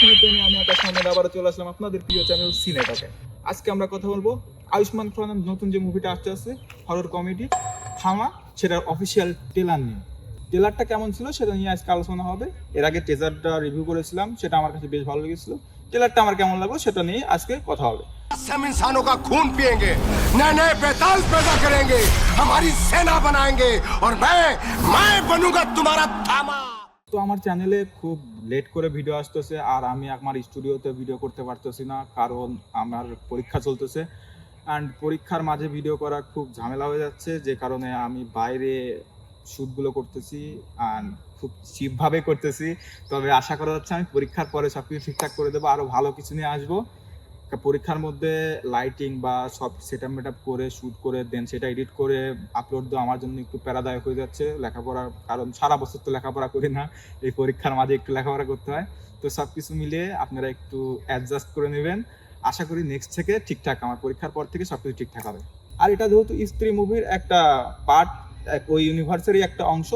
শুনতে নিয়ে আমি আপনার সামনে আবারও চলে আসলাম আপনাদের প্রিয় চ্যানেল সিনেটকে। আজকে আমরা কথা বলবো আয়ুষ্মান খুরানার নতুন যে মুভিটা আসছে হরর কমেডি থামা, সেটার অফিসিয়াল ট্রেলার নিয়ে। ট্রেলারটা কেমন ছিল সেটা নিয়ে আজকে আলোচনা হবে। এর আগে টিজারটা রিভিউ করেছিলাম, সেটা আমার কাছে বেশ ভালো লেগেছিল। ট্রেলারটা আমার কেমন লাগলো সেটা নিয়ে আজকে কথা হবে। हम इंसानों का खून पिएंगे, नए नए बेताल पैदा करेंगे, हमारी सेना बनाएंगे और मैं बनूंगा तुम्हारा थामा। তো আমার চ্যানেলে খুব লেট করে ভিডিও আসতেছে, আর আমি আমার স্টুডিওতে ভিডিও করতে পারতেছি না, কারণ আমার পরীক্ষা চলতেছে। অ্যান্ড পরীক্ষার মাঝে ভিডিও করা খুব ঝামেলা হয়ে যাচ্ছে, যে কারণে আমি বাইরে শ্যুটগুলো করতেছি অ্যান্ড খুব চিপভাবে করতেছি। তবে আশা করা যাচ্ছে আমি পরীক্ষার পরে সব কিছু ঠিকঠাক করে দেবো, আরও ভালো কিছু নিয়ে আসবো। পরীক্ষার মধ্যে লাইটিং বা সব সেটআপ মেটআপ করে শ্যুট করে দেন সেটা এডিট করে আপলোড দেওয়া আমার জন্য একটু প্যারাদায়ক হয়ে যাচ্ছে লেখাপড়ার, কারণ সারা বছর তো লেখাপড়া করি না, এই পরীক্ষার মাঝে একটু লেখাপড়া করতে হয়। তো সব কিছু মিলিয়ে আপনারা একটু অ্যাডজাস্ট করে নেবেন। আশা করি নেক্সট থেকে ঠিকঠাক, আমার পরীক্ষার পর থেকে সব কিছু ঠিকঠাক হবে। আর এটা যেহেতু স্ত্রী মুভির একটা পার্ট, ওই ইউনিভার্সেরই একটা অংশ,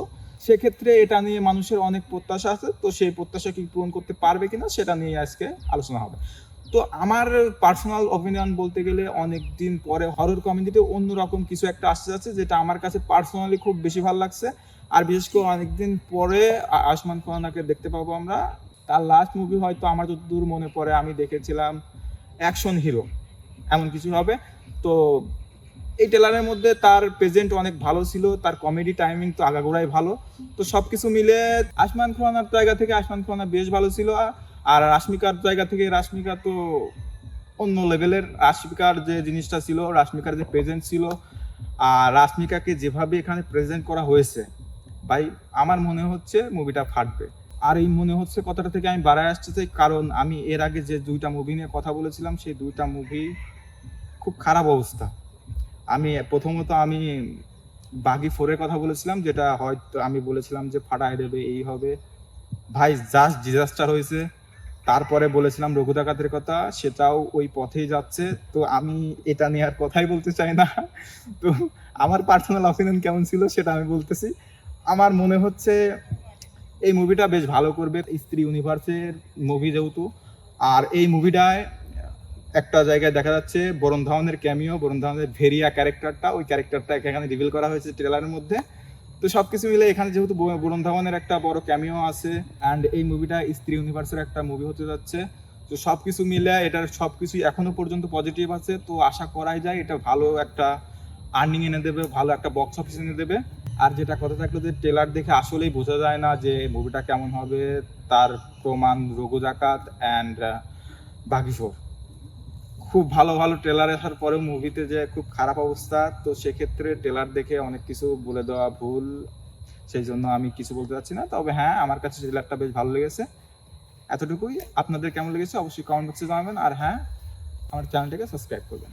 সেক্ষেত্রে এটা নিয়ে মানুষের অনেক প্রত্যাশা আছে। তো সেই প্রত্যাশা কি পূরণ করতে পারবে কিনা সেটা নিয়ে আজকে আলোচনা হবে। তো আমার পার্সোনাল অপিনিয়ন বলতে গেলে অনেক দিন পরে হরর কমেডিতে অন্যরকম কিছু একটা আসতে যাচ্ছে, যেটা আমার কাছে পার্সোনালি খুব বেশি ভালো লাগছে। আর বিশেষ করে অনেকদিন পরে আয়ুষ্মান খুরানাকে দেখতে পাবো আমরা। তার লাস্ট মুভি হয়তো আমার যতদূর মনে পড়ে আমি দেখেছিলাম অ্যাকশন হিরো, এমন কিছু হবে। তো এই ট্রেলারের মধ্যে তার প্রেজেন্ট অনেক ভালো ছিল, তার কমেডি টাইমিং তো আগাগোড়াই ভালো। তো সব কিছু মিলে আয়ুষ্মান খুরানার জায়গা থেকে আয়ুষ্মান খুরানা বেশ ভালো ছিল। আর রাশ্মিকার জায়গা থেকে রাশ্মিকা তো অন্য লেভেলের। রাশ্মিকার যে জিনিসটা ছিল, রাশ্মিকার যে প্রেজেন্ট ছিল, আর রাশ্মিকাকে যেভাবে এখানে প্রেজেন্ট করা হয়েছে, ভাই আমার মনে হচ্ছে মুভিটা ফাটবে। আর এই মনে হচ্ছে কথাটা থেকে আমি বাড়ায় আসতেছি, কারণ আমি এর আগে যে দুইটা মুভি নিয়ে কথা বলেছিলাম সেই দুইটা মুভি খুব খারাপ অবস্থা। প্রথমত আমি বাগি 4-এর কথা বলেছিলাম, যেটা হয়তো আমি বলেছিলাম যে ফাটায় দেবে, এই হবে। ভাই জাস্ট ডিজাস্টার হয়েছে। তারপরে বলেছিলাম রঘু ডাকাতের কথা, সেটাও ওই পথেই যাচ্ছে। তো আমি এটা নিয়ে আর কথাই বলতে চাই না। তো আমার পার্সোনাল অপিনিয়ন কেমন ছিল সেটা আমি বলতেছি। আমার মনে হচ্ছে এই মুভিটা বেশ ভালো করবে, স্ত্রী ইউনিভার্সের মুভি যেহেতু। আর এই মুভিটায় একটা জায়গায় দেখা যাচ্ছে বরুণ ধাওয়ানের ক্যামিও, বরুণ ধাওয়ানের ভেরিয়া ক্যারেক্টারটা, ওই ক্যারেক্টারটা এখানে রিভিল করা হয়েছে ট্রেলারের মধ্যে। তো সবকিছু মিলে এখানে যেহেতু বরুণ ধাওয়ানের একটা বড় ক্যামিও আছে, অ্যান্ড এই মুভিটা স্ত্রী ইউনিভার্সের একটা মুভি হতে যাচ্ছে। তো সবকিছু মিলে এটার সবকিছু এখনো পর্যন্ত পজিটিভ আছে। তো আশা করাই যায় এটা ভালো একটা আর্নিং এনে দেবে, ভালো একটা বক্স অফিস এনে দেবে। আর যেটা কথা থাকলো যে ট্রেলার দেখে আসলেই বোঝা যায় না যে মুভিটা কেমন হবে, তার প্রমাণ রঘু ডাকাত অ্যান্ড বাগি 4। খুব ভালো ভালো ট্রেলার আসার পরেও মুভিতে যে খুব খারাপ অবস্থা, তো সেক্ষেত্রে ট্রেলার দেখে অনেক কিছু বলে দেওয়া ভুল, সেই জন্য আমি কিছু বলতে চাচ্ছি না। তবে হ্যাঁ, আমার কাছে ট্রেলারটা বেশ ভালো লেগেছে। এতটুকুই। আপনাদের কেমন লেগেছে অবশ্যই কমেন্ট বক্সে জানাবেন। আর হ্যাঁ, আমার চ্যানেলটাকে সাবস্ক্রাইব করবেন।